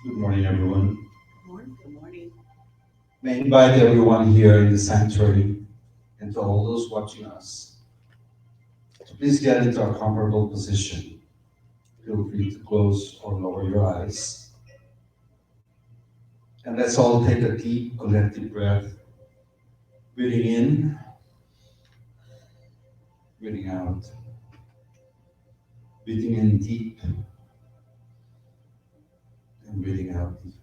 Good morning, everyone. Good morning. May I invite everyone here in the sanctuary and to all those watching us to please get into a comfortable position. Feel free to close or lower your eyes. And let's all take a deep collective breath, breathing in, breathing out, breathing in deep and breathing out deep.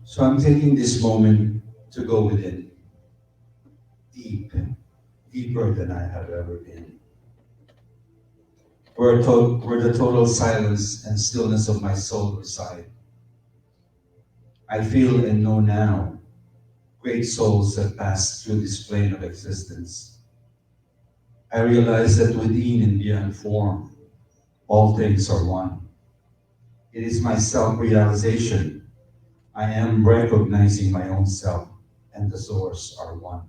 So I'm taking this moment to go within, deep, deeper than I have ever been. Where the total silence and stillness of my soul reside. I feel and know now great souls that pass through this plane of existence. I realize that within and beyond form, all things are one. It is my self-realization. I am recognizing my own self and the source are one.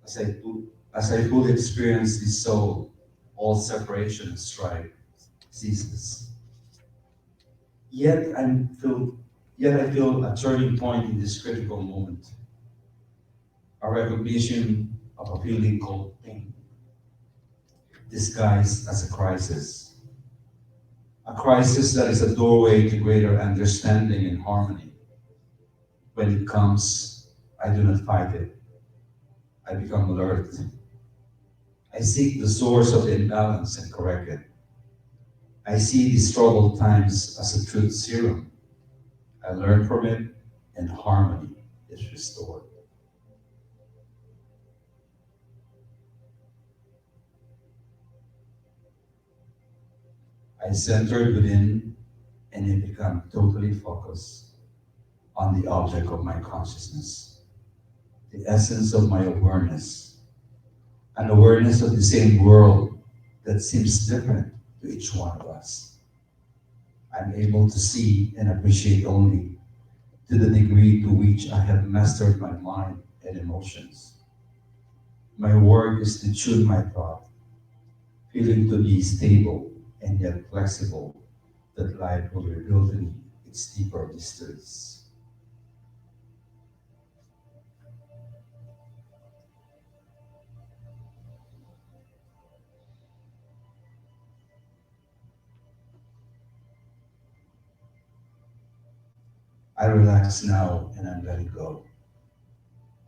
As I fully experience the soul, all separation and strife ceases. Yet yet I feel a turning point in this critical moment, a recognition of a feeling called pain, disguised as a crisis. A crisis that is a doorway to greater understanding and harmony. When it comes, I do not fight it. I become alert. I seek the source of the imbalance and correct it. I see these troubled times as a truth serum. I learn from it, and harmony is restored. I centered within, and I become totally focused on the object of my consciousness, the essence of my awareness, an awareness of the same world that seems different to each one of us. I'm able to see and appreciate only to the degree to which I have mastered my mind and emotions. My work is to tune my thought, feeling to be stable and yet flexible, that life will reveal to me its deeper mysteries. I relax now and I'm letting go.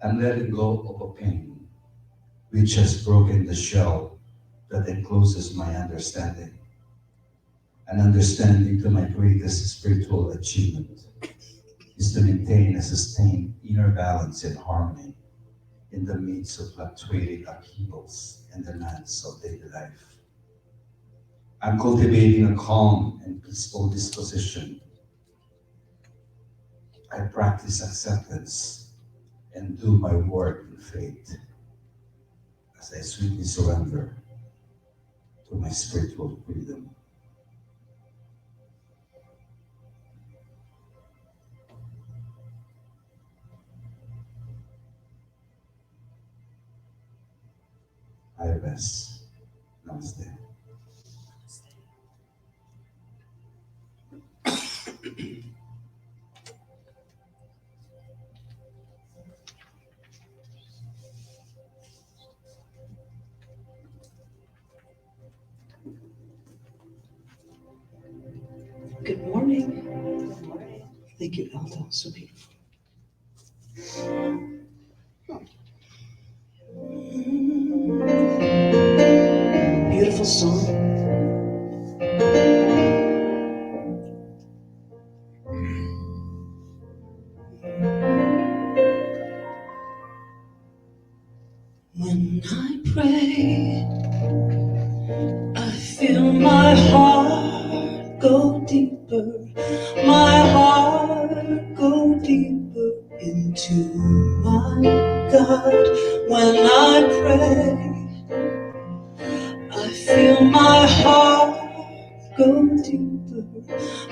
I'm letting go of a pain which has broken the shell that encloses my understanding. An understanding to my greatest spiritual achievement is to maintain and sustain inner balance and harmony in the midst of fluctuating upheavals and demands of daily life. I'm cultivating a calm and peaceful disposition. I practice acceptance and do my work in faith as I sweetly surrender to my spiritual freedom. I rest. Namaste. Good morning. Good morning. Thank you, Aldo. So beautiful. Beautiful song. When I pray, I feel my heart go deeper. My heart go deeper into my God. When I pray, I feel my heart go deeper.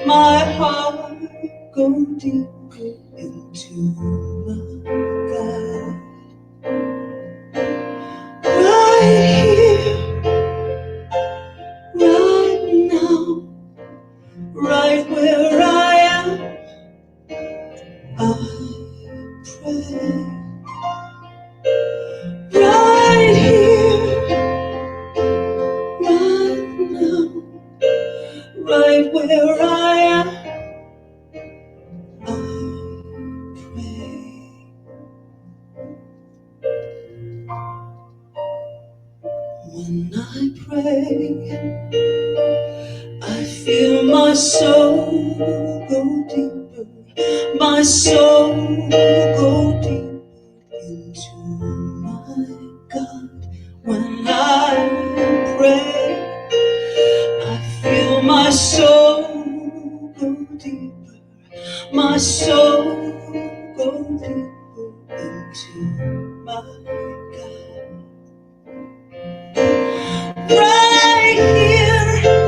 My heart go deeper into my God. Right here, right now, right where I am, I pray. Right here, right now, right where I am, I pray. When I pray, I feel my soul go deeper, my soul go deeper into my God. When I pray, I feel my soul go deeper, my soul go deeper into my God. Right here,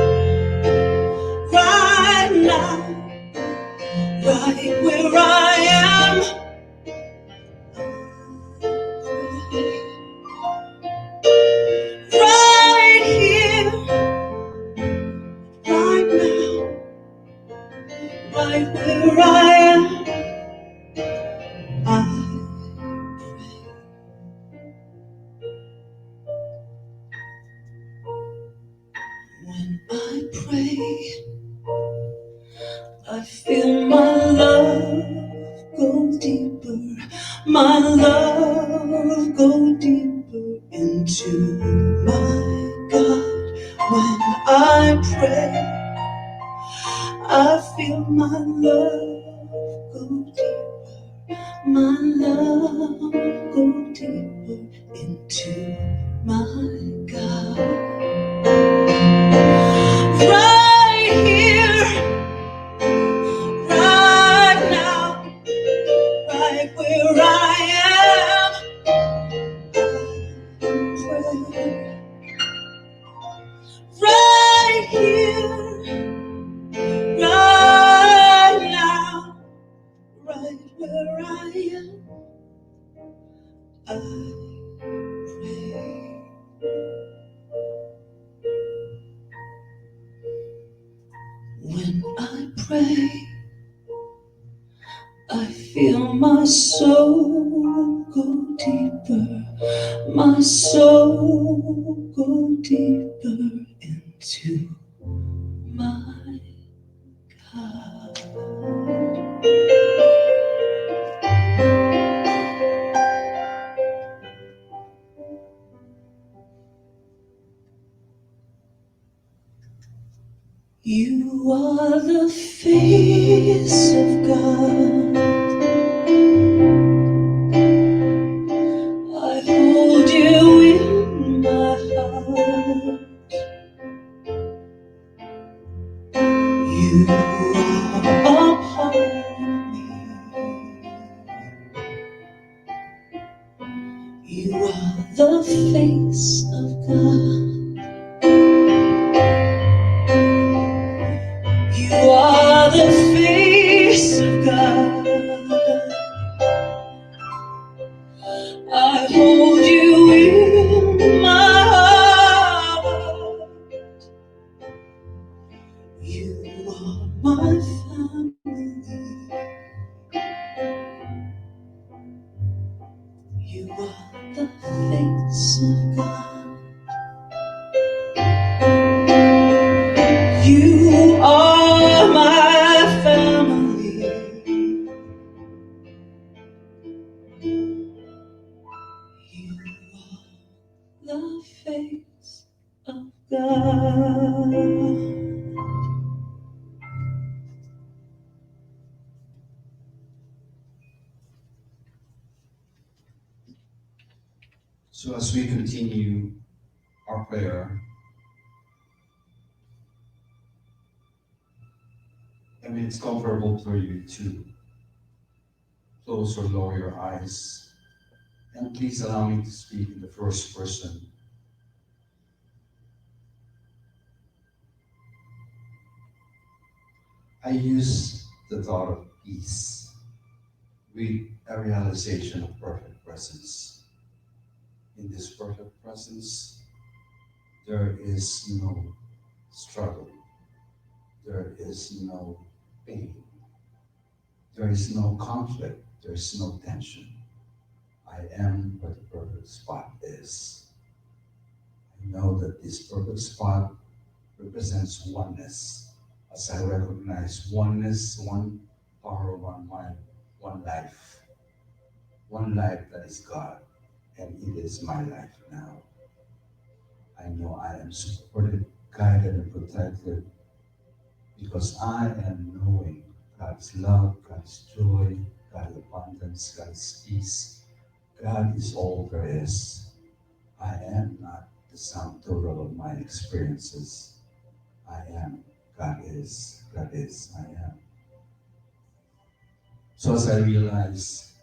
right now, right where I am. Right here, right now, right where I am. When I pray, I feel my love go deeper, my love go deeper into my God. When I pray, I feel my love go deeper, my love go deeper into my God. Right here, right now, right where I am, I pray. Right here, right now, right where I am, I pray. When I pray, I feel my soul go deeper, my soul go deeper into my God. You are the face of God. I hold you in my heart. You are a part of me. You are the face of God. You are the face of God. I hold you in my heart. You are my family. You are the face of God. You are my family. You are the face of God. So as we continue our prayer, I mean, it's comfortable for you to close or lower your eyes. And please allow me to speak in the first person. I use the thought of peace with a realization of perfect presence. In this perfect presence, there is no struggle, there is no pain, there is no conflict, there is no tension. I am where the perfect spot is. I know that this perfect spot represents oneness. As I recognize oneness, one power, one mind, one life that is God, and it is my life now. I know I am supported, guided, and protected because I am knowing God's love, God's joy, God's abundance, God's peace. God is all there is. I am not the sum total of my experiences. I am. God is. God is. I am. So as I realize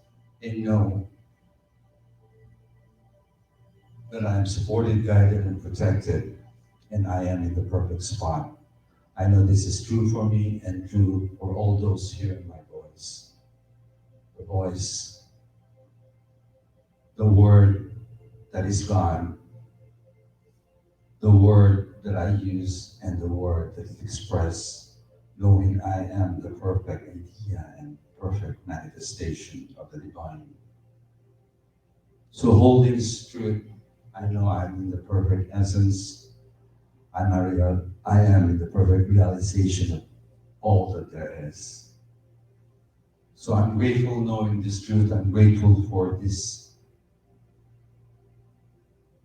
and know that I am supported, guided, and protected, and I am in the perfect spot, I know this is true for me and true for all those hearing my voice. The voice, the word that is God, the word that I use, and the word that is expressed, knowing I am the perfect idea and perfect manifestation of the divine. So holding this truth, I know I'm in the perfect essence. I am in the perfect realization of all that there is. So I'm grateful knowing this truth. I'm grateful for this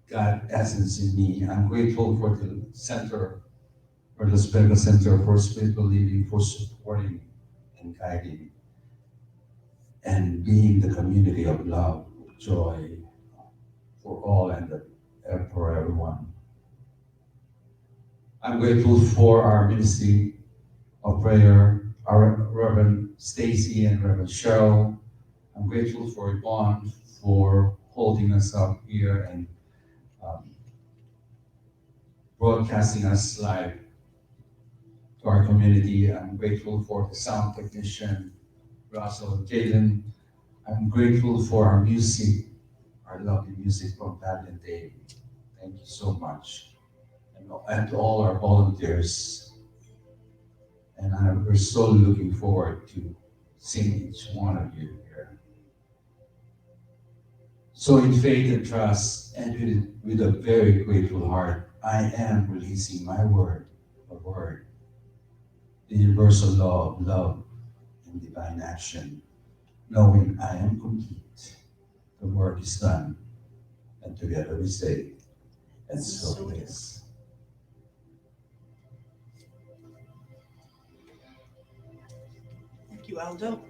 God essence in me. I'm grateful for the center, for the Spiritual Center for Spiritual Living, for supporting and guiding and being the community of love, joy for all and for everyone. I'm grateful for our ministry of prayer, our Reverend Staci and Reverend Cheryl. I'm grateful for Yvonne for holding us up here and broadcasting us live to our community. I'm grateful for the sound technician, Russell and Jaden. I'm grateful for our music, our lovely music from Pat and Dave. Thank you so much. And to all our volunteers. And we're so looking forward to seeing each one of you here. So in faith and trust, and with a very grateful heart, I am releasing my word, the universal law of love and divine action, knowing I am complete. The work is done, and together we say, and so it is. Thank you, Aldo.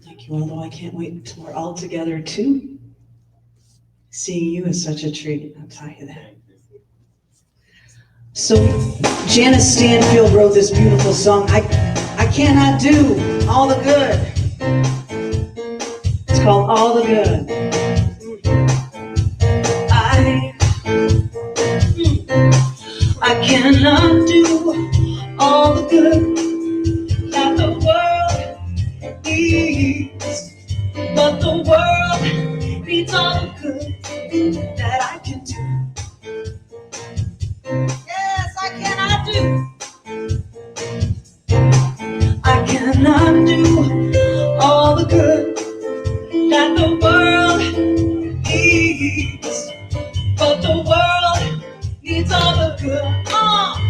Thank you, Aldo. I can't wait until we're all together to Seeing you is such a treat, I'll tell you that. So Janice Stanfield wrote this beautiful song, I Cannot Do All the Good. It's called All the Good. I cannot do all the good that the world needs, but the world needs all the good that I can do. Yes, I cannot do. I cannot do all the good that the world needs, but the world needs all the good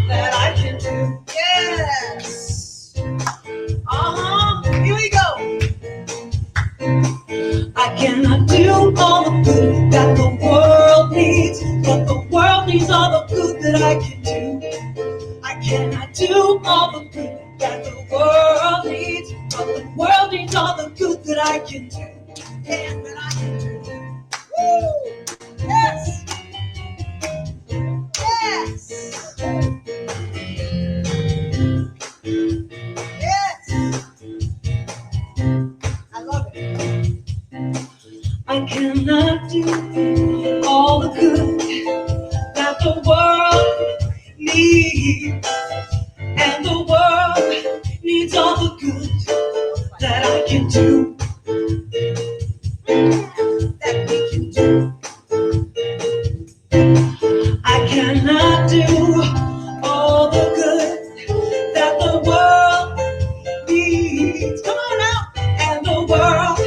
that I can do. Yes. Here we go. I cannot do all the good that the world needs, but the world needs all the good that I can do. I cannot do all the good that the world needs, but the world needs all the good that I can do. Yeah, that I can do. Woo! Yes! Yes! Yes! I love it. I cannot do all the good that the world needs, and the world needs all the good that I can do. That we can do. I cannot do all the good that the world needs. Come on now. And the world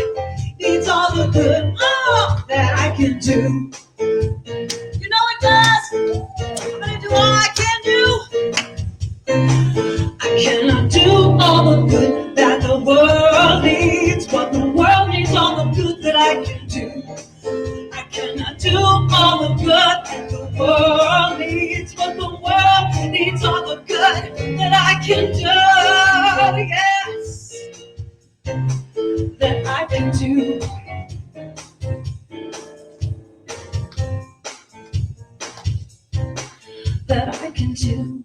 needs all the good that I can do. You know it does. I'm gonna do all I can do. I cannot do all the good that the world needs, but the world needs all the good that I can do. I cannot do all the good that the world needs, but the world needs all the good that I can do. Yes, that I can do. That I can do.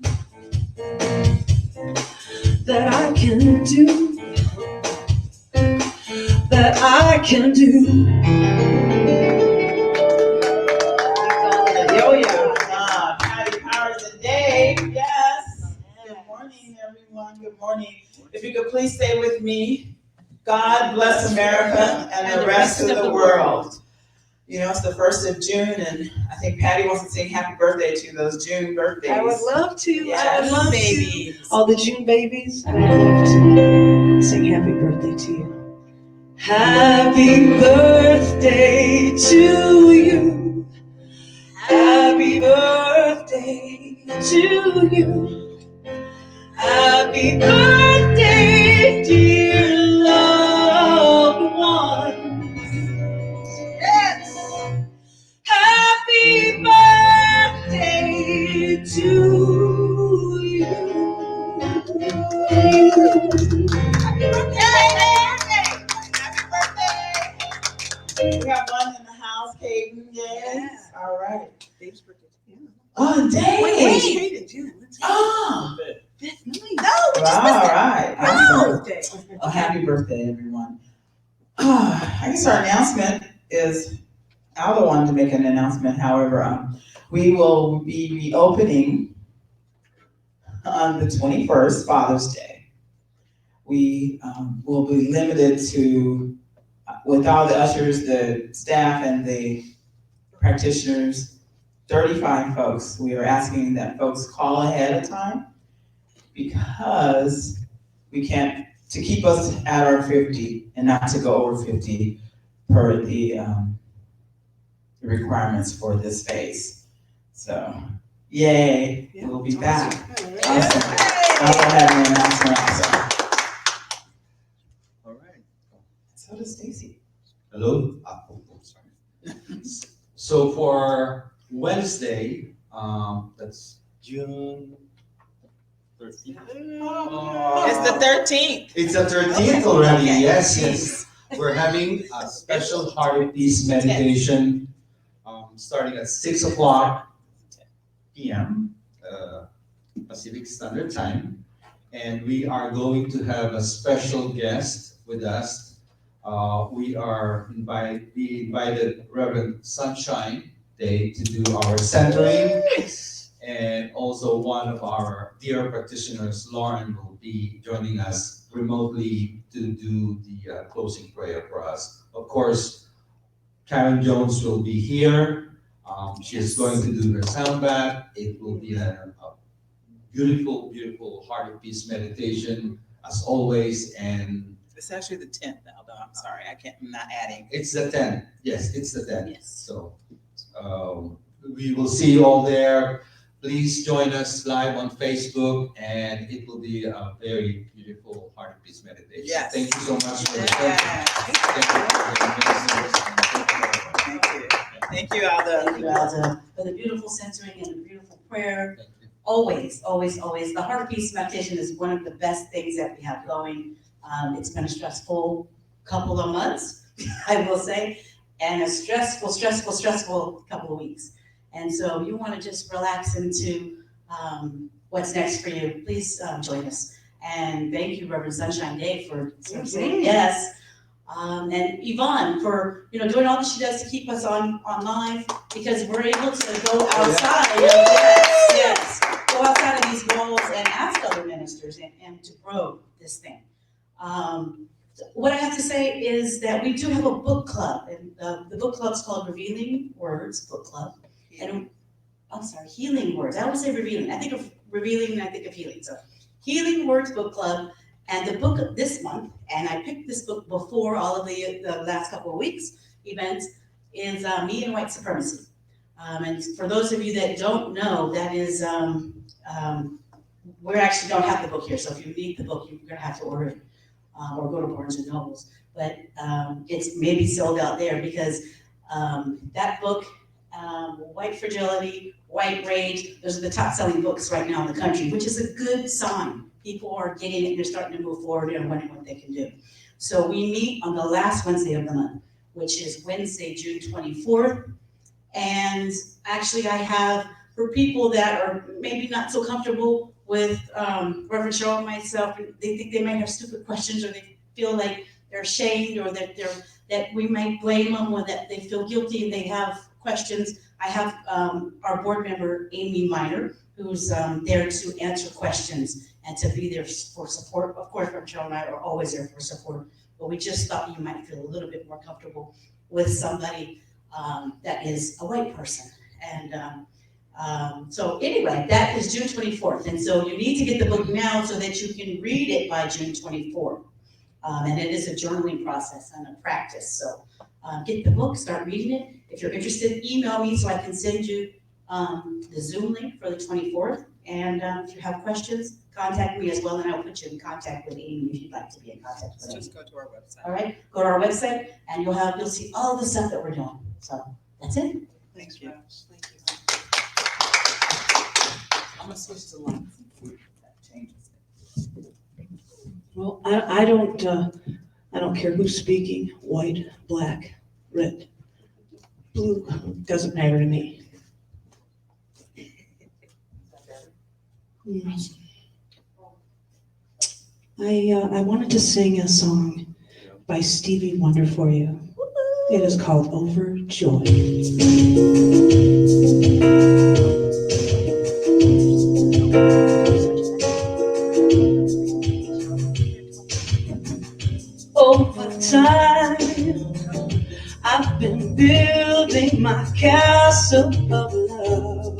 That I can do. That I can do. Oh yeah, Patty Powers and Dave, yes. Good morning, everyone, good morning. If you could please stay with me. God bless America and the rest of the world. You know, it's the 1st of June, and I think Patty wants to sing happy birthday to those June birthdays. I would love to. Yes, I would love babies. to. All the June babies, I would love to sing happy birthday to you. Happy birthday to you. Happy birthday to you. Happy birthday, dear loved ones. Yes. Happy birthday to you. Happy birthday. Happy birthday. We have one in the house, Caden, yes. Yeah. All right. Dave's birthday. Yeah. Oh, Dave. Wait. Oh. That's nice. No, all right. Happy Awesome. birthday. Well, happy birthday, everyone. I guess our announcement is, Aldo wanted to make an announcement, however, we will be reopening on the 21st, Father's Day. We will be limited to, with all the ushers, the staff, and the practitioners, 35 folks. We are asking that folks call ahead of time because we can't, to keep us at our 50 and not to go over 50 per the requirements for this phase. So, yay, Yeah, we'll be awesome. back. Yeah. Awesome. I'll have an announcement also. All right. So does Staci. Hello? Sorry. So for Wednesday, that's June 13th. It's the 13th. It's the 13th already, Okay. yes. We're having a special heart peace meditation starting at 6 o'clock p.m. Pacific Standard Time. And we are going to have a special guest with us. We invited Reverend Sunshine Day to do our centering. And also one of our dear practitioners, Lauren, will be joining us remotely to do the closing prayer for us. Of course, Karen Jones will be here. She's going to do her sound bath. It will be a beautiful, beautiful heart of peace meditation as always. And It's actually the 10th, Aldo. I'm sorry, I'm not adding. it's the 10th. Yes, it's the 10th. Yes. So we will see you all there. Please join us live on Facebook, and it will be a very beautiful heart of peace meditation. Yes. Thank you so much for the Yes. Thank you, Aldo. Thank you, Aldo, for the beautiful centering and the beautiful prayer. Thank you. Always, always, always. The heart of peace meditation is one of the best things that we have going. It's been a stressful couple of months, I will say, and a stressful couple of weeks. And so you want to just relax into what's next for you. Please join us. And thank you, Reverend Sunshine Day, for saying yes. And Yvonne for doing all that she does to keep us online, because we're able to go outside. Yes, go outside of these walls and ask other ministers and to grow this thing. What I have to say is that we do have a book club, and the book club is called Revealing Words Book Club. And I'm sorry, Healing Words. I always say revealing. I think of revealing and I think of healing. So Healing Words Book Club, and the book of this month, and I picked this book before all of the last couple of weeks events, is Me and White Supremacy. And for those of you that don't know, that is, we actually don't have the book here. So if you need the book, you're gonna have to order it or go to Barnes and Nobles. But it's maybe sold out there because that book, White Fragility, White Rage, those are the top selling books right now in the country, which is a good sign. People are getting it and they're starting to move forward and wondering what they can do. So we meet on the last Wednesday of the month, which is Wednesday, June 24th. And actually I have, for people that are maybe not so comfortable with Reverend Cheryl and myself, they think they might have stupid questions, or they feel like they're ashamed, or that we might blame them, or that they feel guilty and they have questions. I have our board member, Amy Miner, who's there to answer questions and to be there for support. Of course, Reverend Cheryl and I are always there for support, but we just thought you might feel a little bit more comfortable with somebody that is a white person. And so anyway, that is June 24th. And so you need to get the book now so that you can read it by June 24th. And it is a journaling process and a practice. So get the book, start reading it. If you're interested, email me so I can send you the Zoom link for the 24th. And if you have questions, contact me as well, and I'll put you in contact with Amy if you'd like to be in contact with Amy. Just go to our website. All right, go to our website and you'll see all the stuff that we're doing. So that's it. Thank you. Thank you. I'm gonna switch to lines. That changes it. Well, I don't care who's speaking, white, black, red, blue, doesn't matter to me. I wanted to sing a song by Stevie Wonder for you. It is called Overjoyed. Over time, I've been building my castle of love,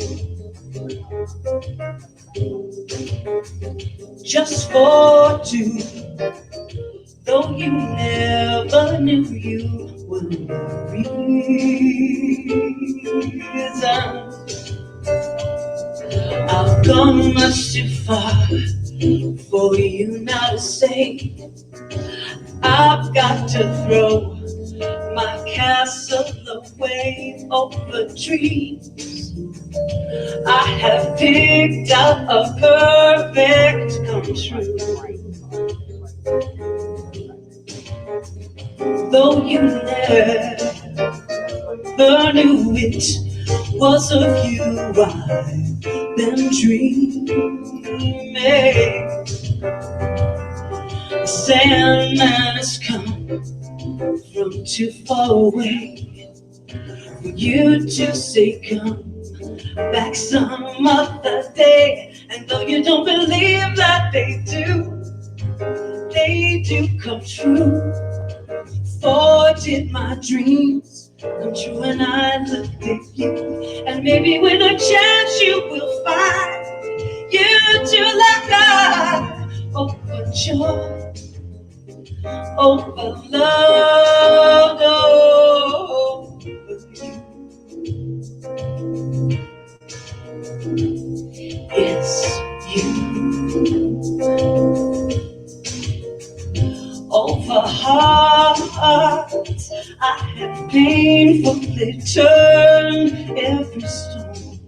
just for two, though you never knew you would reason. I've gone much too far for you now to say I've got to throw my castle away over dreams I have picked out a perfect come true. Though you never never knew it was of you I've been dreaming. The Sandman has come from too far away for you to say come back some other day. And though you don't believe that they do come true. For did my dreams come true when I looked at you? And maybe with a chance you will find you to like God overjoyed, over loved over you. It's you. Over hearts I have painfully turned every stone,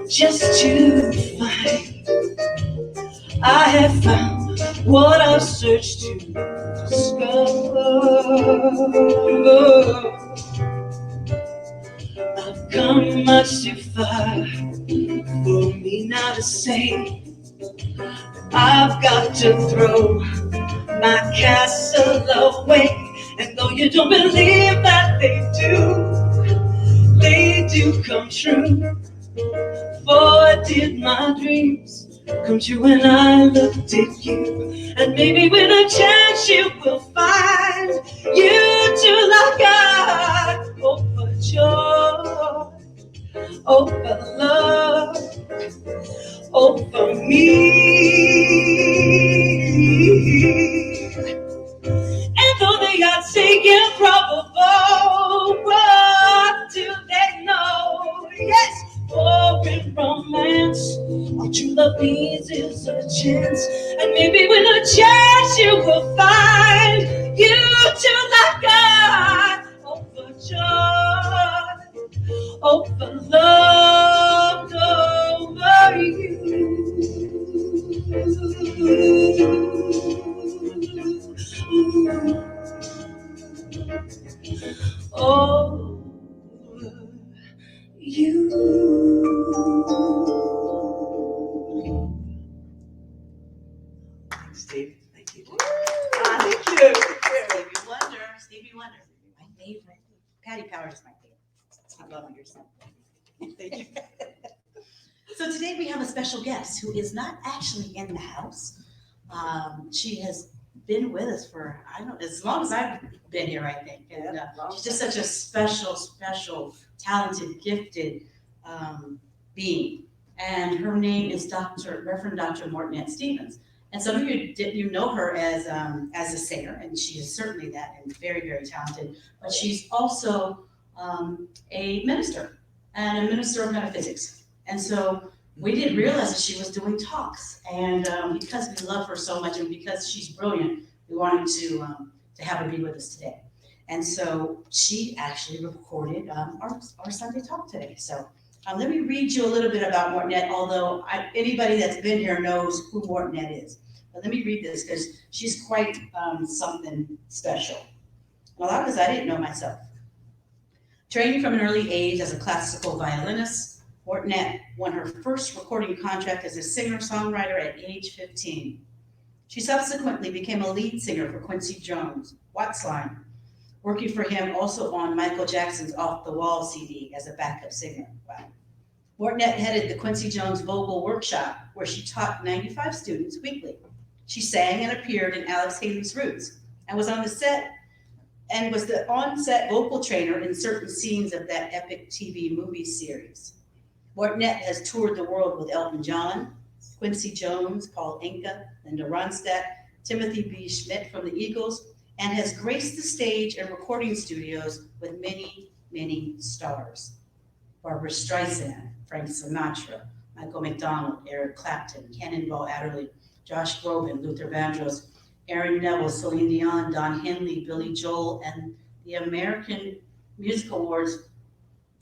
just to find I have found what I've searched to discover. I've come much too far for me now to say I've got to throw my castle away. And though you don't believe that they do come true. For did my dreams come true when I looked at you? And maybe with a chance you will find you too like God overjoyed, over love, over me. And though the odds say improbable, what do they know? Yes, for in romance, all true love needs is a chance. And maybe with a chance you will find you too like God overjoyed, over loved over you. Over you. Thanks, Steve. Thank you. Thank you. Stevie Wonder, Stevie Wonder, my favorite. Patty Powers is my favorite. I love your son. Thank you. So today we have a special guest who is not actually in the house. She has been with us for, I don't know, as long as I've been here, I think. And she's just such a special, talented, gifted being. And her name is Reverend Dr. Mortonette Stevens. And some of you know her as a singer, and she is certainly that, and very, very talented. But she's also a minister, and a minister of metaphysics. And so we didn't realize that she was doing talks. And because we love her so much, and because she's brilliant, we wanted to have her be with us today. And so she actually recorded our Sunday talk today. So let me read you a little bit about Mortonette, although anybody that's been here knows who Mortonette is. But let me read this because she's quite something special. A lot of this I didn't know myself. Training from an early age as a classical violinist, Mortonette won her first recording contract as a singer-songwriter at age 15. She subsequently became a lead singer for Quincy Jones, Watts Line, working for him also on Michael Jackson's Off the Wall CD as a backup singer. Wow. Mortonette headed the Quincy Jones Vocal Workshop, where she taught 95 students weekly. She sang and appeared in Alex Haley's Roots, and was on the set and was the on-set vocal trainer in certain scenes of that epic TV movie series. Mortonette has toured the world with Elton John, Quincy Jones, Paul Anka, Linda Ronstadt, Timothy B. Schmidt from the Eagles, and has graced the stage and recording studios with many, many stars. Barbara Streisand, Frank Sinatra, Michael McDonald, Eric Clapton, Cannonball Adderley, Josh Groban, Luther Vandross, Aaron Neville, Celine Dion, Don Henley, Billy Joel, and the American Music Awards,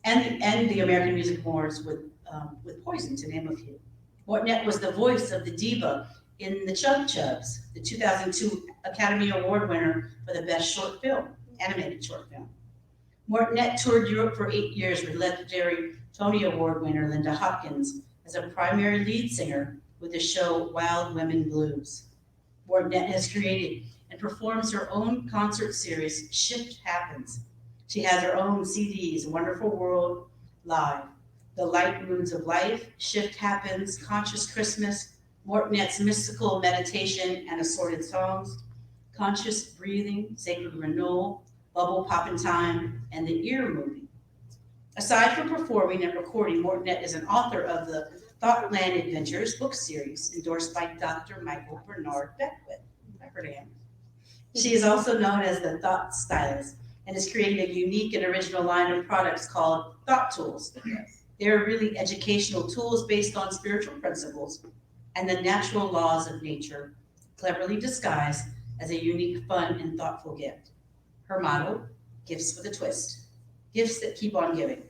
and the American Music Awards with Poison, to name a few. Mortonette was the voice of the diva in The Chub Chubs, the 2002 Academy Award winner for the Best Short Film. animated short film. Mortonette toured Europe for 8 years with legendary Tony Award winner Linda Hopkins as a primary lead singer with the show Wild Women Blues. Mortonette has created and performs her own concert series, Shift Happens. She has her own CDs, Wonderful World Live, The Light Moods of Life, Shift Happens, Conscious Christmas, Mortonette's Mystical Meditation and Assorted Songs, Conscious Breathing, Sacred Renewal, Bubble Poppin' Time, and The Ear Movie. Aside from performing and recording, Mortonette is an author of the Thoughtland Adventures book series, endorsed by Dr. Michael Bernard Beckwith. I've heard of him. She is also known as the Thought Stylist and has created a unique and original line of products called Thought Tools. They are really educational tools based on spiritual principles and the natural laws of nature, cleverly disguised as a unique, fun, and thoughtful gift. Her motto, gifts with a twist, gifts that keep on giving.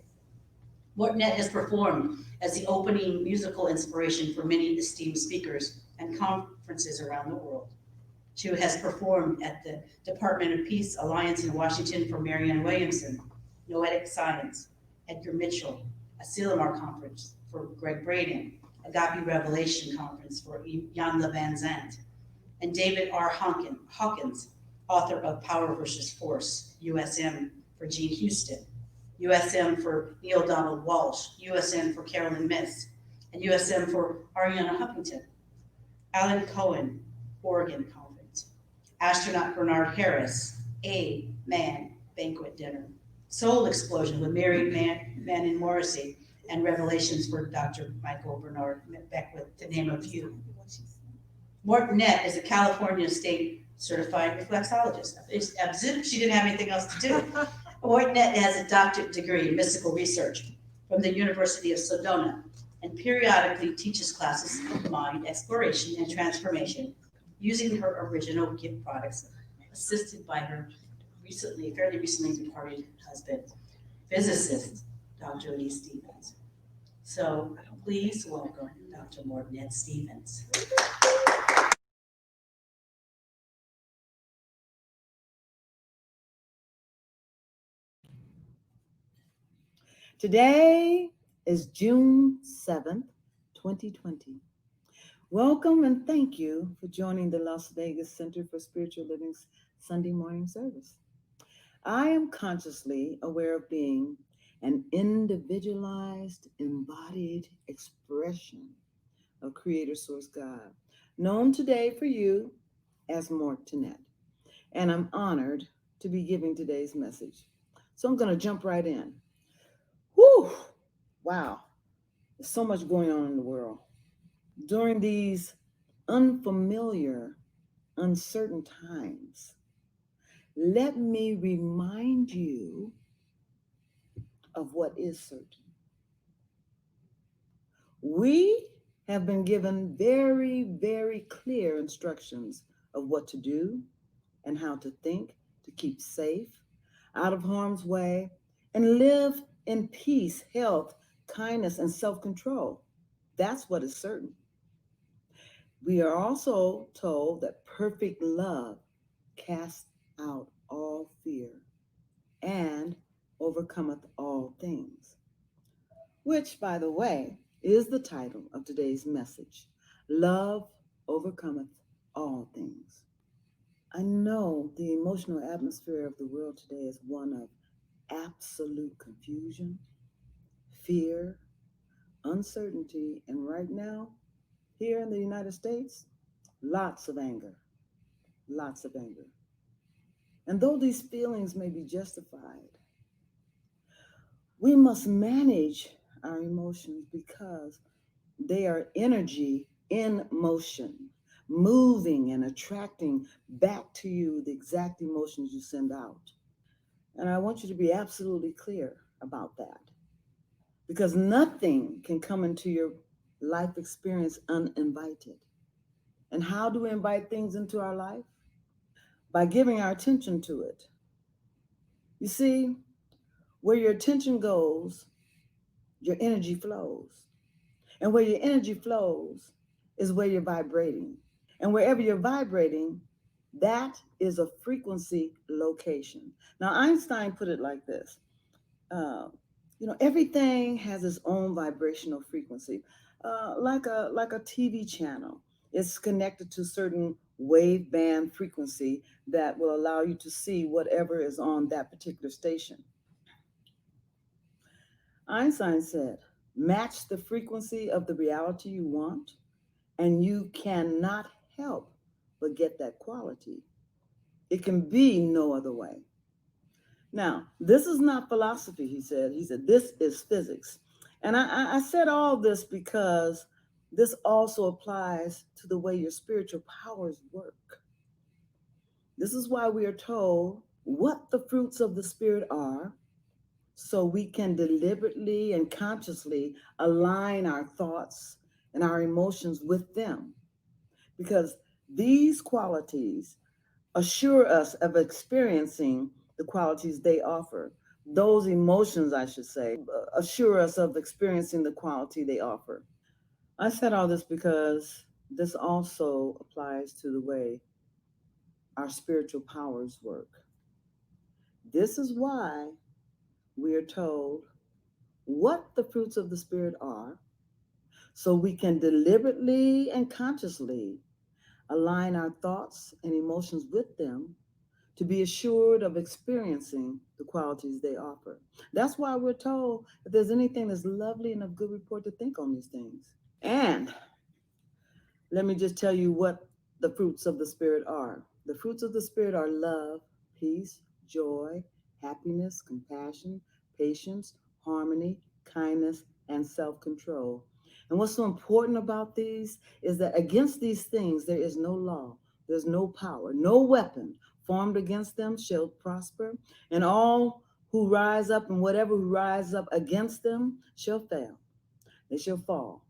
Mortonette has performed as the opening musical inspiration for many esteemed speakers and conferences around the world. She has performed at the Department of Peace Alliance in Washington for Marianne Williamson, Noetic Science, Edgar Mitchell, a Silmar Conference for Greg Braden, Agape Revelation Conference for Jan Van Zandt, and David R. Hawkins, author of Power versus Force, USM for Gene Houston, USM for Neil Donald Walsh, USM for Carolyn Miss, and USM for Ariana Huffington. Alan Cohen, Oregon Conference. Astronaut Bernard Harris, A Man Banquet Dinner. Soul Explosion with Married Man in Morrissey, and Revelations for Dr. Michael Bernard Beckwith, to name a few. Mortonette is a California State certified reflexologist. As if she didn't have anything else to do. Mortonette has a doctorate degree in mystical research from the University of Sedona and periodically teaches classes of mind exploration and transformation using her original gift products, assisted by her fairly recently departed husband, physicist, Dr. Lee Stevens. So please welcome Dr. Mortonette Stevens. Today is June 7th, 2020. Welcome and thank you for joining the Las Vegas Center for Spiritual Living's Sunday morning service. I am consciously aware of being an individualized, embodied expression of Creator Source God, known today for you as Mortonette. And I'm honored to be giving today's message. So I'm going to jump right in. Whew! Wow, there's so much going on in the world. During these unfamiliar, uncertain times, let me remind you of what is certain. We have been given very, very clear instructions of what to do and how to think to keep safe, out of harm's way, and live in peace, health, kindness, and self-control. That's what is certain. We are also told that perfect love casts out all fear and overcometh all things, which, by the way, is the title of today's message. Love overcometh all things. I know the emotional atmosphere of the world today is one of absolute confusion, fear, uncertainty, and right now, here in the United States, lots of anger. And though these feelings may be justified, we must manage our emotions because they are energy in motion, moving and attracting back to you the exact emotions you send out. And I want you to be absolutely clear about that, because nothing can come into your life experience uninvited. And how do we invite things into our life? By giving our attention to it. You see, where your attention goes, your energy flows. And where your energy flows is where you're vibrating. And wherever you're vibrating, That is a frequency location. Now, Einstein put it like this. Uh, everything has its own vibrational frequency, like a TV channel. It's connected to certain wave band frequency that will allow you to see whatever is on that particular station. Einstein said, match the frequency of the reality you want, and you cannot help but get that quality. It can be no other way. Now, this is not philosophy, he said. He said, this is physics. And I said all this because this also applies to the way your spiritual powers work. This is why we are told what the fruits of the Spirit are, so we can deliberately and consciously align our thoughts and our emotions with them. Because these qualities assure us of experiencing the qualities they offer. Those emotions, I should say, assure us of experiencing the quality they offer. I said all this because this also applies to the way our spiritual powers work. This is why we are told what the fruits of the Spirit are, so we can deliberately and consciously align our thoughts and emotions with them to be assured of experiencing the qualities they offer. That's why we're told if there's anything that's lovely and of good report, to think on these things. And let me just tell you what the fruits of the Spirit are. The fruits of the Spirit are love, peace, joy, happiness, compassion, patience, harmony, kindness, and self-control. And what's so important about these is that against these things there is no law, there's no power, no weapon formed against them shall prosper, and all who rise up and whatever who rise up against them shall fail. They shall fall.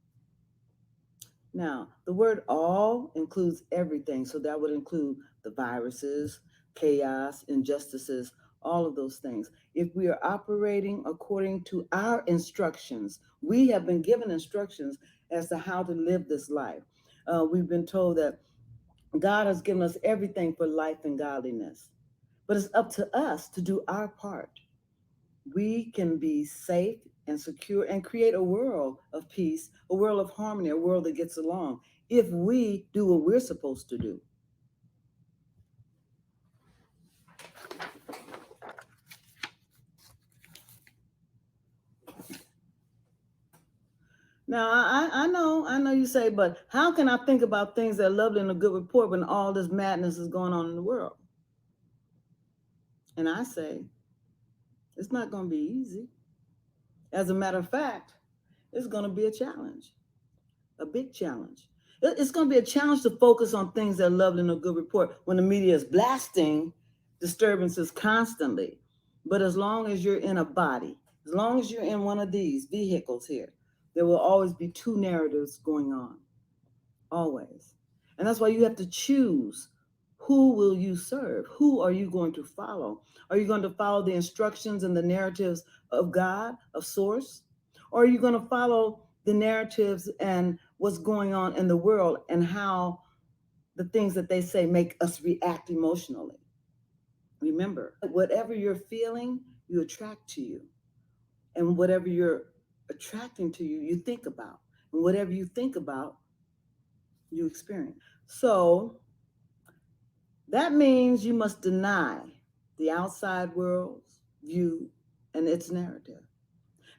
Now, the word all includes everything. So that would include the viruses, chaos, injustices, all of those things. If we are operating according to our instructions, we have been given instructions as to how to live this life. We've been told that God has given us everything for life and godliness, but it's up to us to do our part. We can be safe and secure and create a world of peace, a world of harmony, a world that gets along if we do what we're supposed to do. Now, I know you say, but how can I think about things that are lovely and a good report when all this madness is going on in the world? And I say, it's not going to be easy. As a matter of fact, it's going to be a challenge. A big challenge. It's going to be a challenge to focus on things that are lovely and a good report when the media is blasting disturbances constantly. But as long as you're in a body, as long as you're in one of these vehicles here, there will always be two narratives going on. Always. And that's why you have to choose, who will you serve? Who are you going to follow? Are you going to follow the instructions and the narratives of God, of Source? Or are you going to follow the narratives and what's going on in the world and how the things that they say make us react emotionally? Remember, whatever you're feeling, you attract to you. And whatever you're attracting to you, you think about. And whatever you think about, you experience. So that means you must deny the outside world's view and its narrative.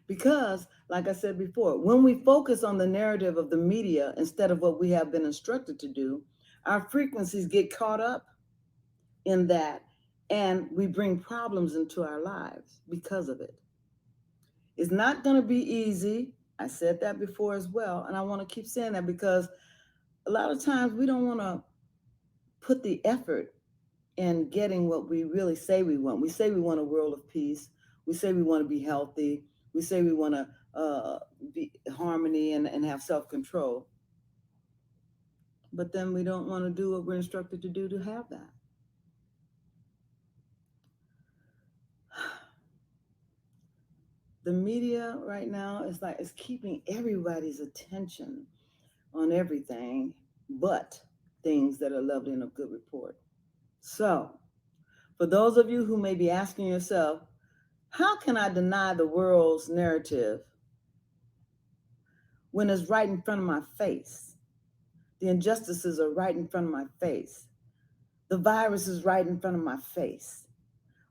Because, like I said before, when we focus on the narrative of the media instead of what we have been instructed to do, our frequencies get caught up in that, and we bring problems into our lives because of it. It's not going to be easy. I said that before as well, and I want to keep saying that because a lot of times we don't want to put the effort in getting what we really say we want. We say we want a world of peace. We say we want to be healthy. We say we want to be harmony and have self-control. But then we don't want to do what we're instructed to do to have that. The media right now is like, it's keeping everybody's attention on everything but things that are lovely and of good report. So, for those of you who may be asking yourself, how can I deny the world's narrative when it's right in front of my face? The injustices are right in front of my face. The virus is right in front of my face.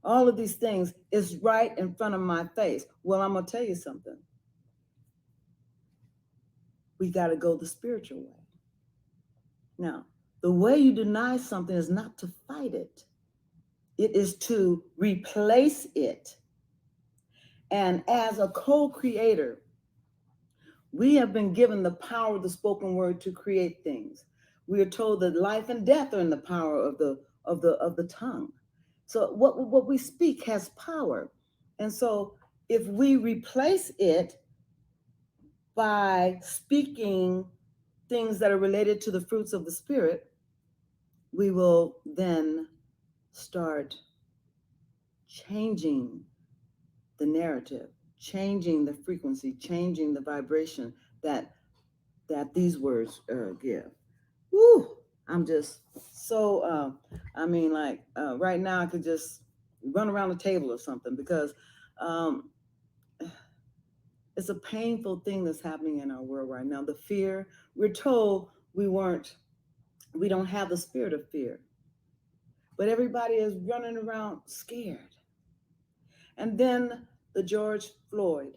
All of these things is right in front of my face. Well, I'm going to tell you something. We got to go the spiritual way. Now, the way you deny something is not to fight it. It is to replace it. And as a co-creator, we have been given the power of the spoken word to create things. We are told that life and death are in the power of the tongue. So what we speak has power. And so if we replace it by speaking things that are related to the fruits of the Spirit, we will then start changing the narrative, changing the frequency, changing the vibration that these words give. Woo! I'm just so, right now I could just run around the table or something because it's a painful thing that's happening in our world right now. The fear, we're told we don't have the spirit of fear, but everybody is running around scared. And then the George Floyd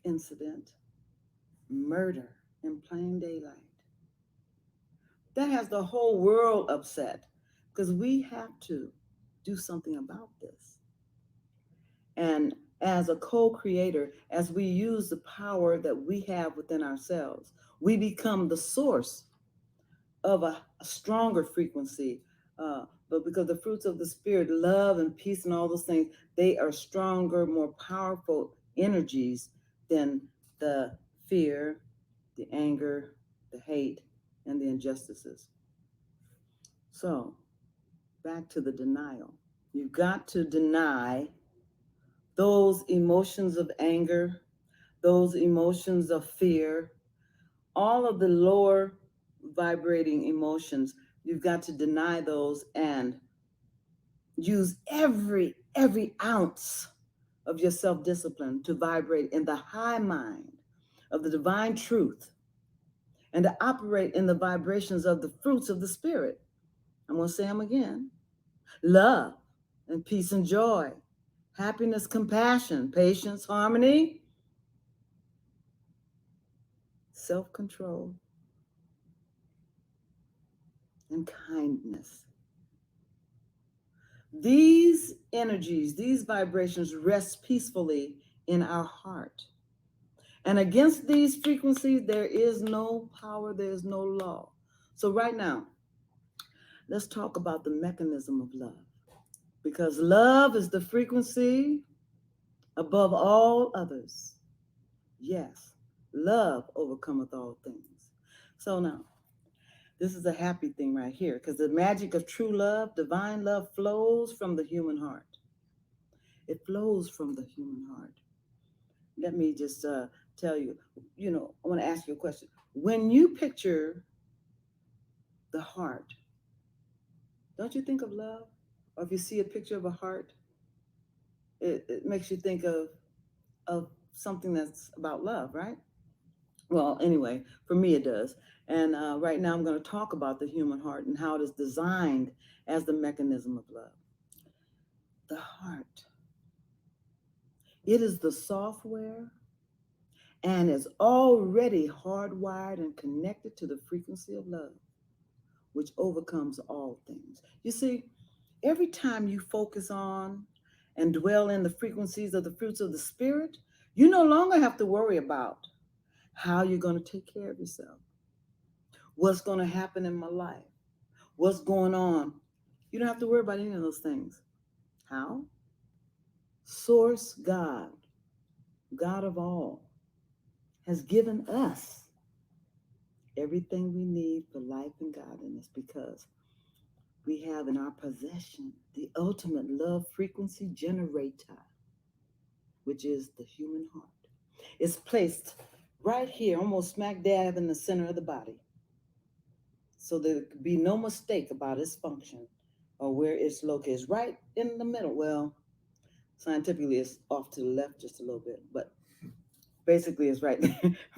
incident, murder in plain daylight. That has the whole world upset because we have to do something about this. And as a co-creator, as we use the power that we have within ourselves, we become the source of a stronger frequency. But because the fruits of the Spirit, love and peace and all those things, they are stronger, more powerful energies than the fear, the anger, the hate, and the injustices. So, back to the denial. You've got to deny those emotions of anger, those emotions of fear, all of the lower vibrating emotions. You've got to deny those and use every ounce of your self-discipline to vibrate in the high mind of the divine truth and to operate in the vibrations of the fruits of the Spirit. I'm going to say them again. Love and peace and joy, happiness, compassion, patience, harmony, self-control, and kindness. These energies, these vibrations rest peacefully in our heart. And against these frequencies, there is no power, there is no law. So right now, let's talk about the mechanism of love. Because love is the frequency above all others. Yes, love overcometh all things. So now, this is a happy thing right here, because the magic of true love, divine love, flows from the human heart. It flows from the human heart. Let me just tell you, I want to ask you a question. When you picture the heart, don't you think of love? Or if you see a picture of a heart, it makes you think of something that's about love, right? Well, anyway, for me it does. And right now I'm going to talk about the human heart and how it is designed as the mechanism of love. The heart. It is the software and is already hardwired and connected to the frequency of love, which overcomes all things. You see, every time you focus on and dwell in the frequencies of the fruits of the Spirit, you no longer have to worry about how you're going to take care of yourself, what's going to happen in my life, what's going on. You don't have to worry about any of those things. How? Source God, God of all, has given us everything we need for life and godliness because we have in our possession the ultimate love frequency generator, which is the human heart. It's placed right here, almost smack dab in the center of the body, so there could be no mistake about its function or where it's located. It's right in the middle. Well, scientifically, it's off to the left just a little bit, but basically, it's right.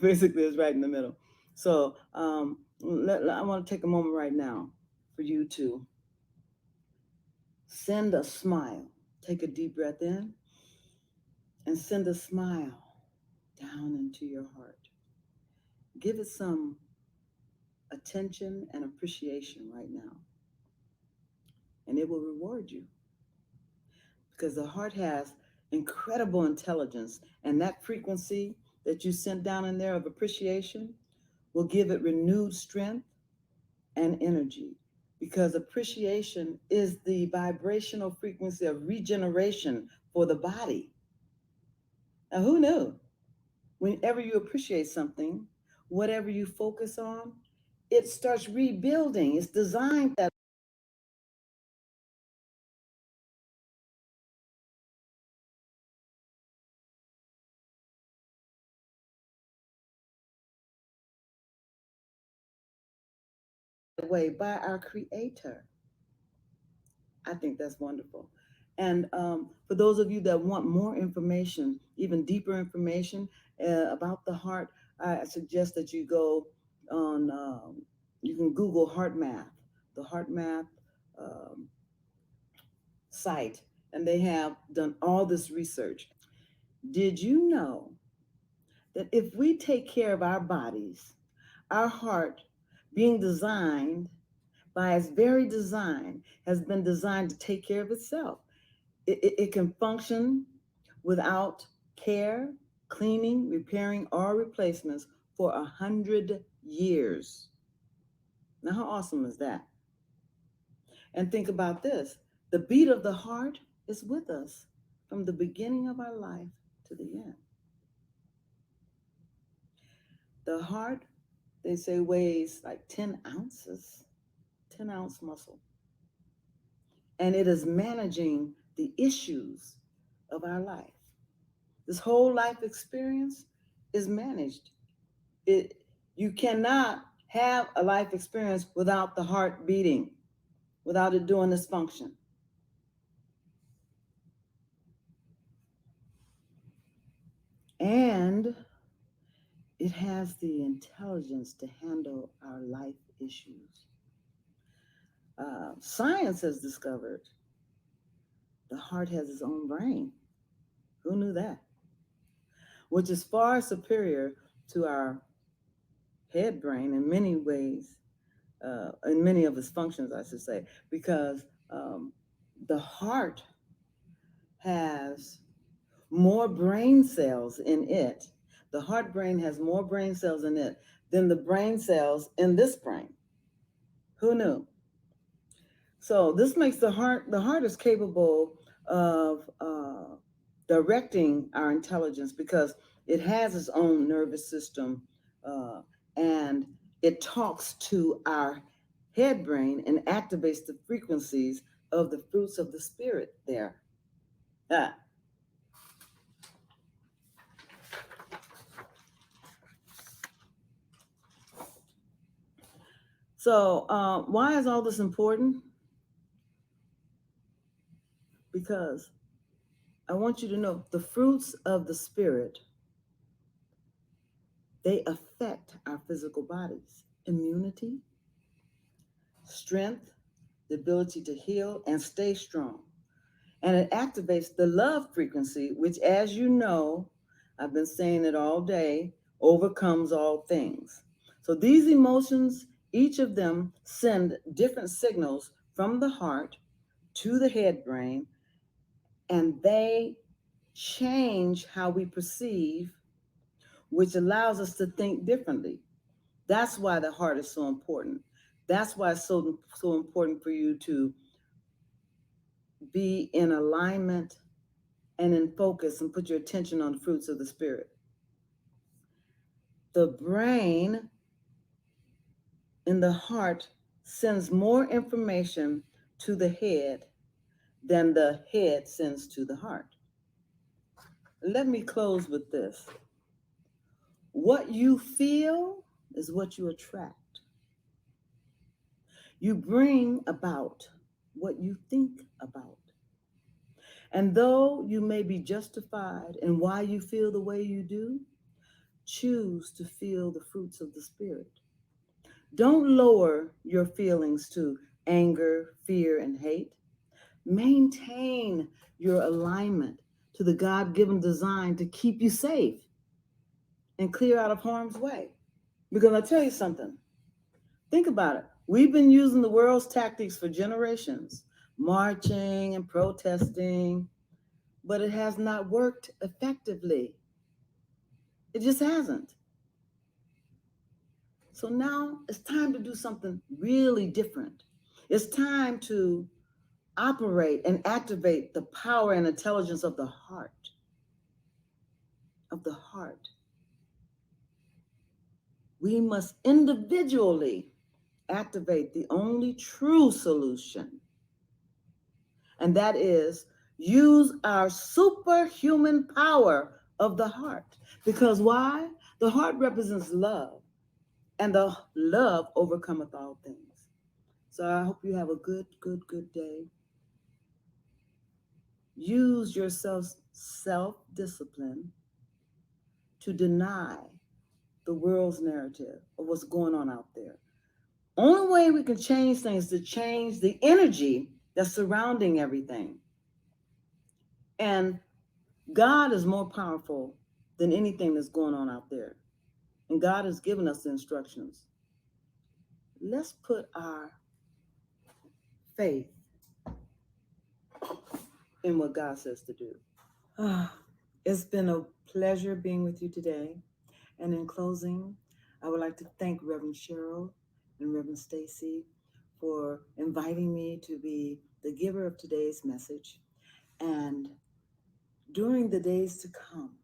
Basically, it's right in the middle. So I want to take a moment right now for you to send a smile. Take a deep breath in and send a smile down into your heart. Give it some attention and appreciation right now, and it will reward you, because the heart has incredible intelligence, and that frequency that you sent down in there of appreciation will give it renewed strength and energy, because appreciation is the vibrational frequency of regeneration for the body. Now, who knew? Whenever you appreciate something, whatever you focus on, it starts rebuilding. It's designed that way by our Creator. I think that's wonderful. And for those of you that want more information, even deeper information about the heart, I suggest that you go on, you can Google Heart Math, the Heart Math site, and they have done all this research. Did you know that if we take care of our bodies, our heart being designed by its very design, has been designed to take care of itself? It can function without care, cleaning, repairing, or replacements for 100 years. Now, how awesome is that? And think about this. The beat of the heart is with us from the beginning of our life to the end. The heart, they say, weighs like 10 ounces, 10-ounce muscle. And it is managing the issues of our life. This whole life experience is managed. You cannot have a life experience without the heart beating, without it doing this function. And it has the intelligence to handle our life issues. Science has discovered the heart has its own brain. Who knew that? Which is far superior to our head brain in many ways, in many of its functions, I should say, because the heart has more brain cells in it. The heart brain has more brain cells in it than the brain cells in this brain. Who knew? So this makes the heart is capable of directing our intelligence, because it has its own nervous system, and it talks to our head brain and activates the frequencies of the fruits of the spirit there. So why is all this important? Because I want you to know the fruits of the spirit, they affect our physical bodies. Immunity, strength, the ability to heal and stay strong. And it activates the love frequency, which, as you know, I've been saying it all day, overcomes all things. So these emotions, each of them send different signals from the heart to the head brain, and they change how we perceive, which allows us to think differently. That's why the heart is so important. That's why it's so important for you to be in alignment and in focus and put your attention on the fruits of the spirit. The brain in the heart sends more information to the head than the head sends to the heart. Let me close with this. What you feel is what you attract. You bring about what you think about. And though you may be justified in why you feel the way you do, choose to feel the fruits of the Spirit. Don't lower your feelings to anger, fear, and hate. Maintain your alignment to the God-given design to keep you safe and clear out of harm's way. Because I'll tell you something. Think about it. We've been using the world's tactics for generations, marching and protesting, but it has not worked effectively. It just hasn't. So now it's time to do something really different. It's time to operate and activate the power and intelligence of the heart. Of the heart. We must individually activate the only true solution. And that is use our superhuman power of the heart. Because why? The heart represents love. And the love overcometh all things. So I hope you have a good day. Use your self-discipline to deny the world's narrative of what's going on out there. Only way we can change things is to change the energy that's surrounding everything. And God is more powerful than anything that's going on out there. And God has given us the instructions. Let's put our faith in what God says to do. It's been a pleasure being with you today. And in closing, I would like to thank Reverend Cheryl and Reverend Staci for inviting me to be the giver of today's message. And during the days to come,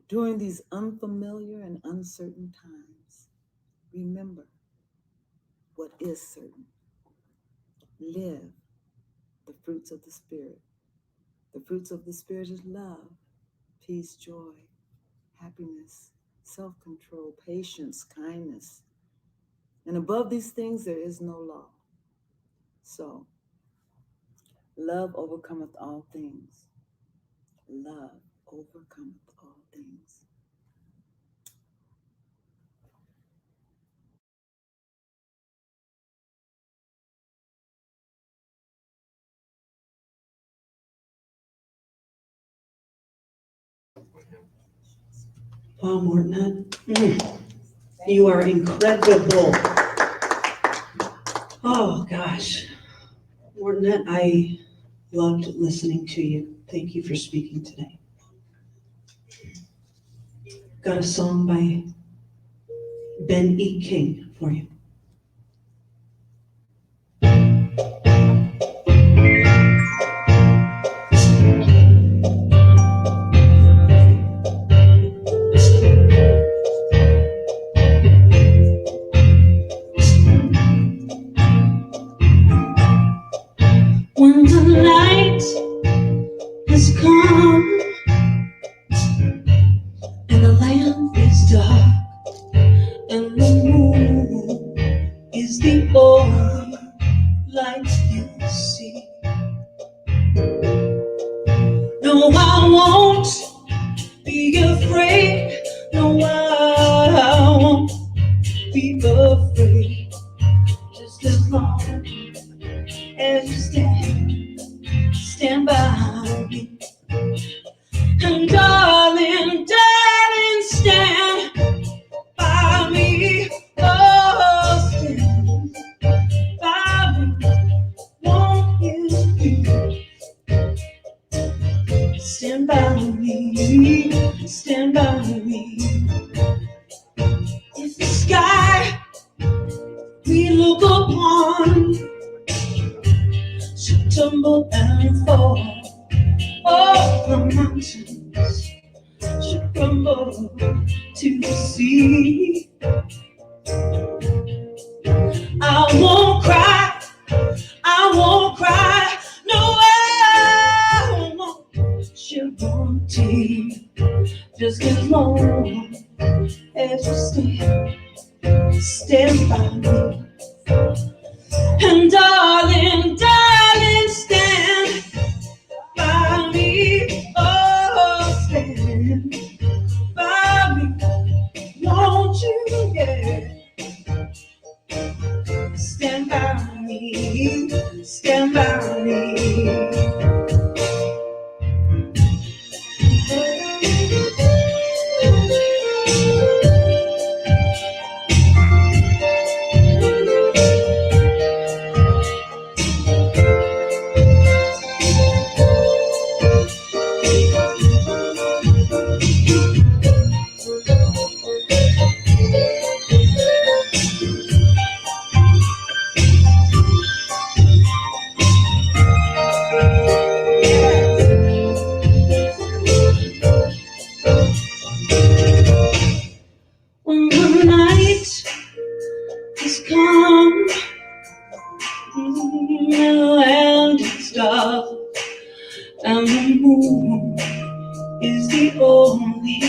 during these unfamiliar and uncertain times, remember what is certain. Live the fruits of the Spirit. The fruits of the Spirit is love, peace, joy, happiness, self-control, patience, kindness. And above these things, there is no law. So, love overcometh all things. Love overcometh all things. Wow, Mortonette, you are incredible. Oh, gosh. Mortonette, I loved listening to you. Thank you for speaking today. Got a song by Ben E. King for you. When the night has come and the land is dark and the moon is the only light you see. No, I won't be afraid. No, I won't be afraid. Just as long as you stand by me. And darling, darling, stand by me. Oh, stand by me. Won't you please stand by me? Stand by me. If the sky we look upon should tumble and fall, all the mountains should crumble to the sea, I won't cry, I won't cry, no, I won't shed one tear, just as long as you stand by me. And darling, When the night is come and the land is dark and the moon is the only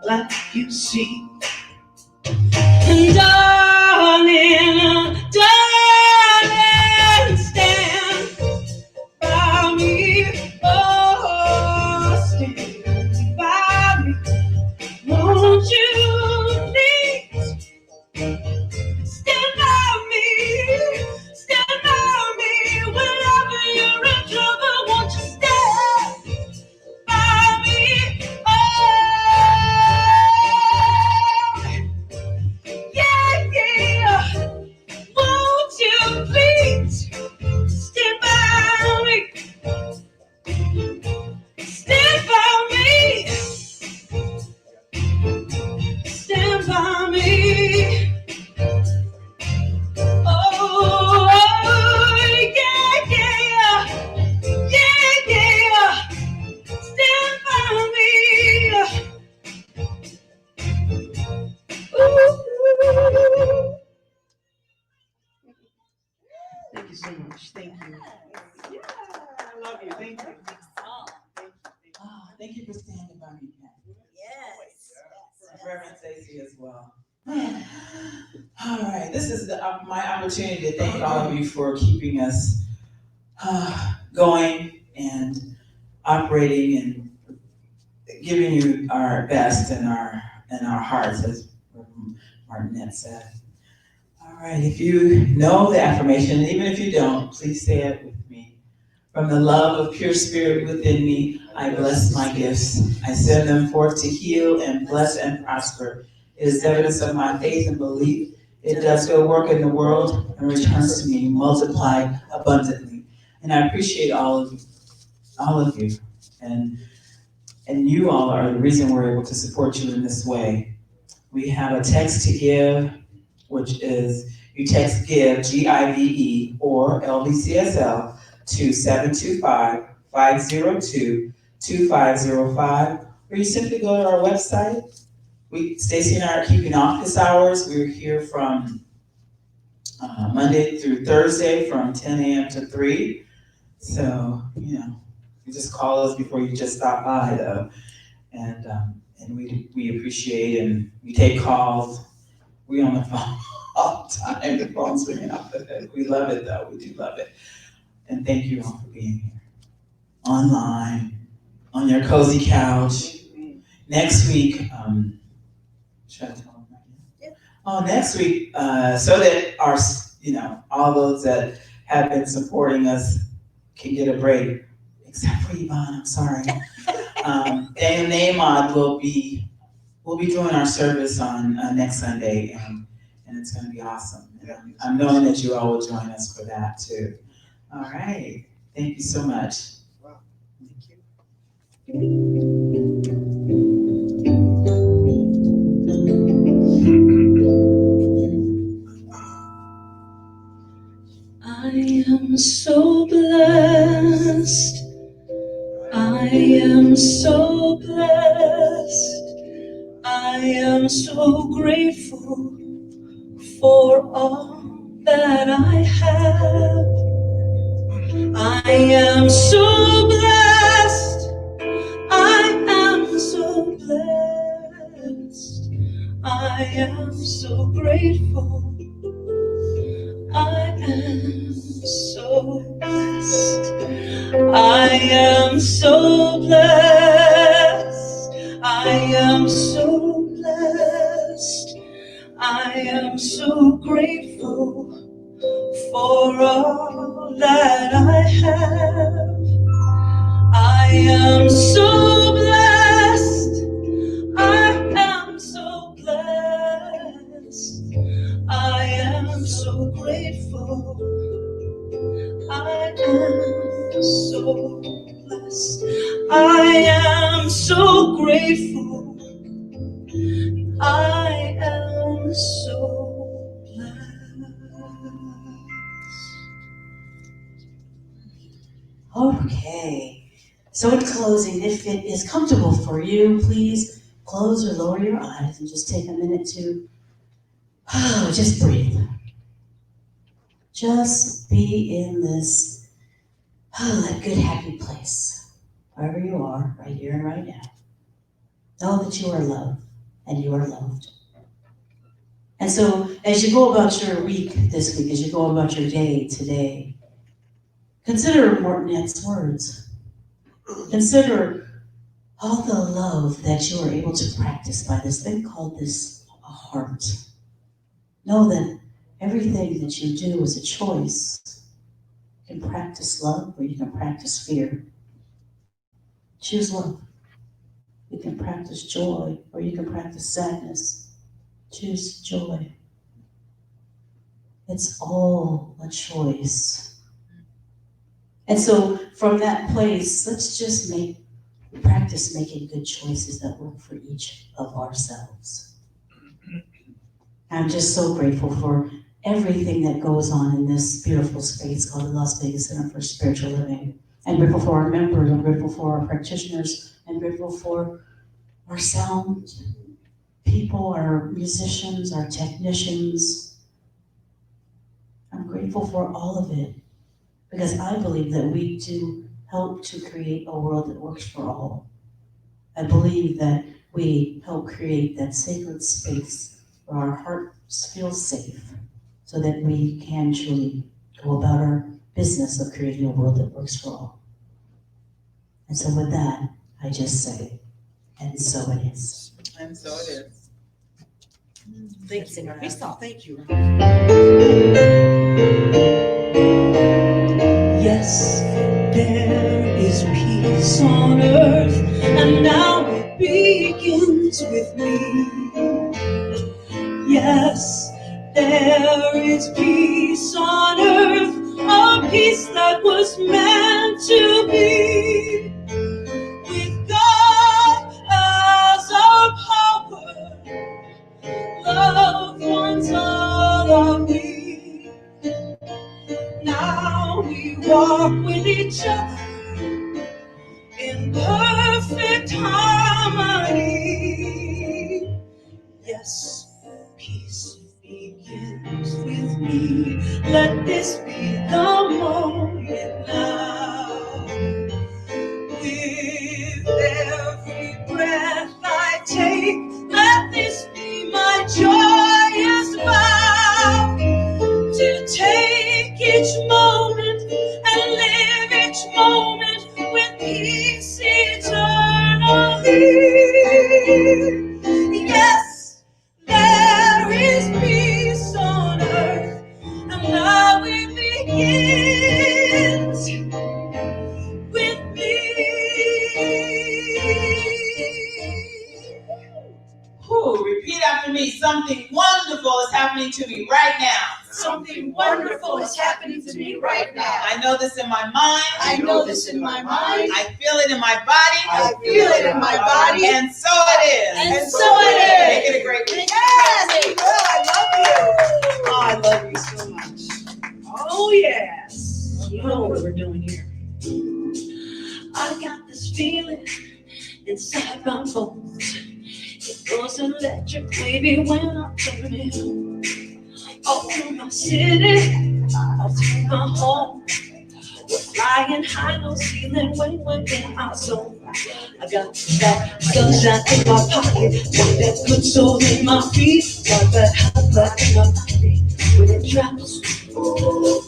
light you see. And darling, darling, stand by me, oh, stand by me, won't you please stand by me, whenever you're in trouble, won't you stand by me, yeah, yeah, won't you please stand by me, stand by me, stand by me. Oh, yeah, yeah, yeah, yeah, stand by me. Ooh. Thank you so much. Thank you. Yeah, I love you. Thank you. Thank you for standing by me, Pat. Yes. Reverend Staci as well. All right, this is my opportunity to thank all of you for keeping us going and operating and giving you our best and our hearts, as Marinelli said. All right, if you know the affirmation, even if you don't, please say it with me. From the love of pure spirit within me, I bless my gifts. I send them forth to heal and bless and prosper. It is evidence of my faith and belief. It does good work in the world and returns to me multiplied abundantly. And I appreciate all of you. And you all are the reason we're able to support you in this way. We have a text to give, which is you text GIVE, G-I-V-E, or LVCSL to 725-502-2505, or you simply go to our website. Staci and I are keeping office hours. We're here from Monday through Thursday from 10 a.m. to 3. So, you just call us before you just stop by, though. And we appreciate and we take calls. We on the phone all the time. The phone's ringing off the hook. We love it, though. We do love it. And thank you all for being here. Online, on your cozy couch. Next week, should I tell them right now? Yeah. Oh, next week, so that our, all those that have been supporting us can get a break, except for Yvonne, I'm sorry. Daniel Nahmod will be doing our service on next Sunday, and it's going to be awesome. And I'm knowing that you all will join us for that too. All right, thank you so much. Wow. Thank you. I am so blessed. I am so blessed. I am so grateful for all that I have. I am so blessed. I am so blessed. I am so grateful. I am so blessed. I am so blessed. I am so blessed. I am so grateful for all that I have. I am so blessed. I am so blessed. I am so grateful. I am so blessed. I I'm so grateful. I am so blessed. Okay, so in closing, if it is comfortable for you, please close or lower your eyes and just take a minute to just breathe. Just be in this that good, happy place, wherever you are, right here and right now. Know that you are loved and you are loved. And so as you go about your week this week, as you go about your day today, consider Mortonette's words. Consider all the love that you are able to practice by this thing called this a heart. Know that everything that you do is a choice. You can practice love or you can practice fear. Choose love. You can practice joy or you can practice sadness. Choose joy. It's all a choice. And so from that place, let's just practice making good choices that work for each of ourselves. I'm just so grateful for everything that goes on in this beautiful space called the Las Vegas Center for Spiritual Living. I'm grateful for our members, I'm grateful for our practitioners, I'm grateful for our sound people, our musicians, our technicians. I'm grateful for all of it because I believe that we do help to create a world that works for all. I believe that we help create that sacred space where our hearts feel safe so that we can truly go about our business of creating a world that works for all. And so with that, I just say, and so it is. And so it is. Thank you, Crystal. Thank you. Yes, there is peace on earth, and now it begins with me. Yes, there is peace on earth, a peace that was meant to be. With God as our power, loved ones all are we. Now we walk with each other in perfect harmony. Yes, peace begins with me. Let this be the moment now. With every breath I take, let this be my joyous vow. To take each moment and live each moment with peace eternally. Yes, there is peace on earth, and now it begins with me. Ooh, repeat after me. Something wonderful is happening to me right now. Something wonderful is happening to me right now. I know this in my mind. I know this in my mind. I feel it in my body. I feel it in my body. And so it is. And so it is. Make it a great week. Yes, we will. I love you. Oh, I love you so much. Oh, yes. You know what we're doing here. I got this feeling inside my bones. It goes electric, baby, when I turn it. All through my city, all through my home. We're flying high, no ceiling when we're in our zone. I got that sunshine in my pocket, got that good soul in my feet, got that hot blood in my body. When it drops,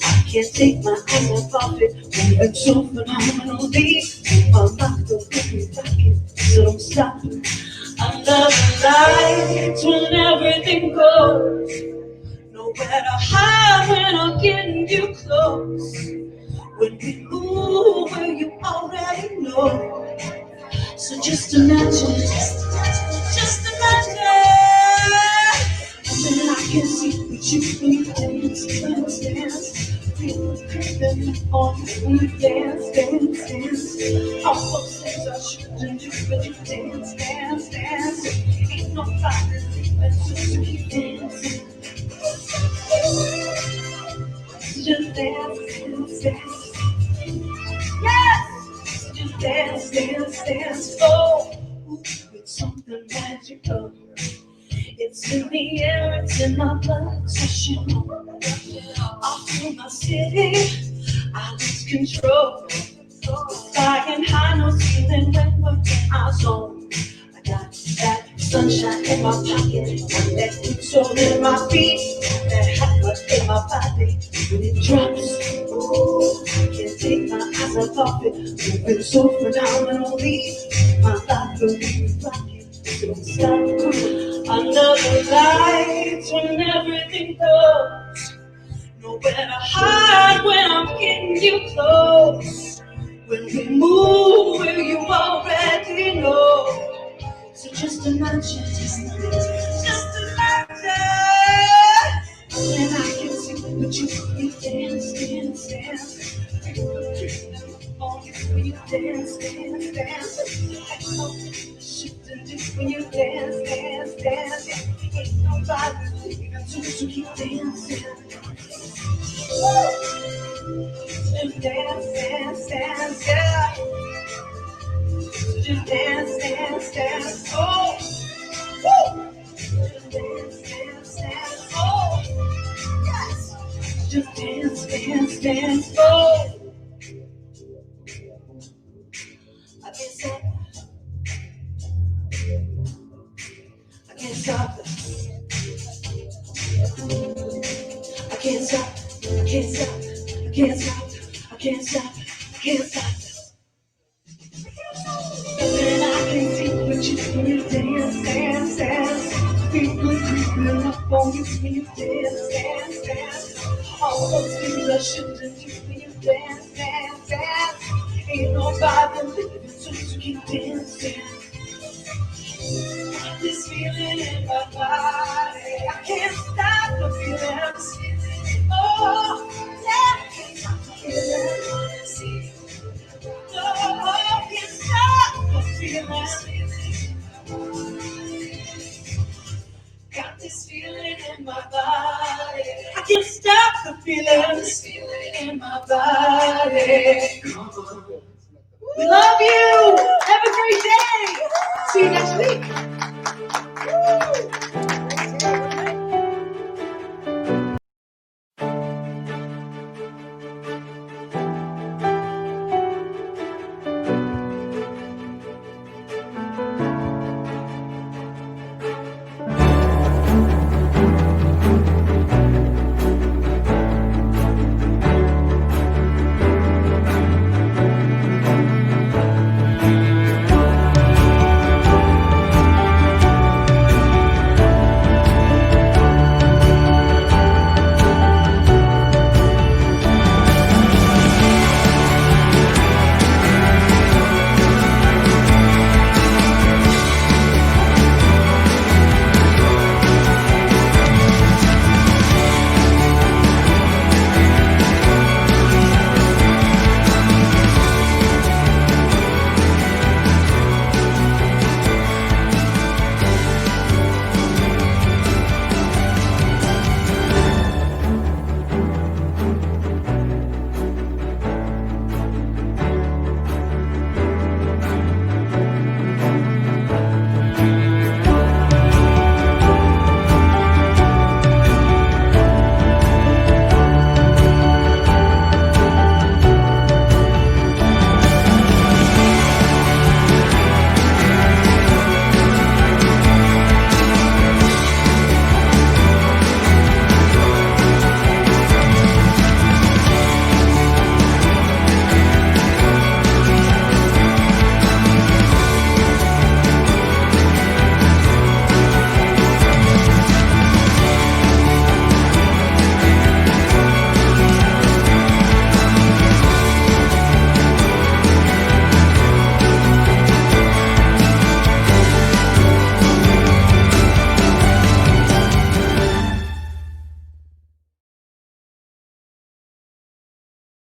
I can't take my eyes off it. Moving so phenomenally, my mind will get me rocking, so don't stop. Under the lights when everything goes, nowhere to hide when I'm getting you close. When we move where you already know. So just imagine, just imagine. And then I can see what you when you dance, dance, dance. Feel it creeping on you when you dance, dance, dance. All those things I shouldn't do when you dance, dance, dance. Ain't nobody leaving, so you keep dancing. Just dance, dance, dance. Yes! Just dance, dance, dance. Oh, it's something magical. It's in the air, it's in my blood, so you know. I feel my city, I lose control. Flying high, no ceiling when we're in our zone. I got that sunshine in my pocket, that good soul in my feet, that hot blood in my body. When it drops, ooh, I can't take my eyes off it. Moving so phenomenally, my life will be rocking. Don't stop. Another light when everything goes. Nowhere to hide when I'm getting you close. When we move where you already know. So just imagine, just imagine. And I can see what you dance, dance, dance. On you when you dance, dance, dance. I know shifting just when you dance, dance, dance. Ain't nobody leaving, so keep dancing. Just dance, dance, dance, yeah. Just dance, dance, dance, oh. Woo! Just dance, dance, dance, oh. Yes. Just dance, dance, dance, oh. I can't stop. I can't stop it. I can't stop. I can't stop. I can't stop. I can't stop. I can't stop. And I can see what you when you dance, dance, dance. People creeping up on you when you dance, dance, dance. All those things I shouldn't do when you dance, dance, dance. Ain't nobody living, so you keep dancing. This feeling in my body, I can't stop the feelings. Oh, yeah, I can't stop the feelings. No, I can't stop the feelings. Got this feeling in my body. I can't stop the feelings in my body. We love you. Have a great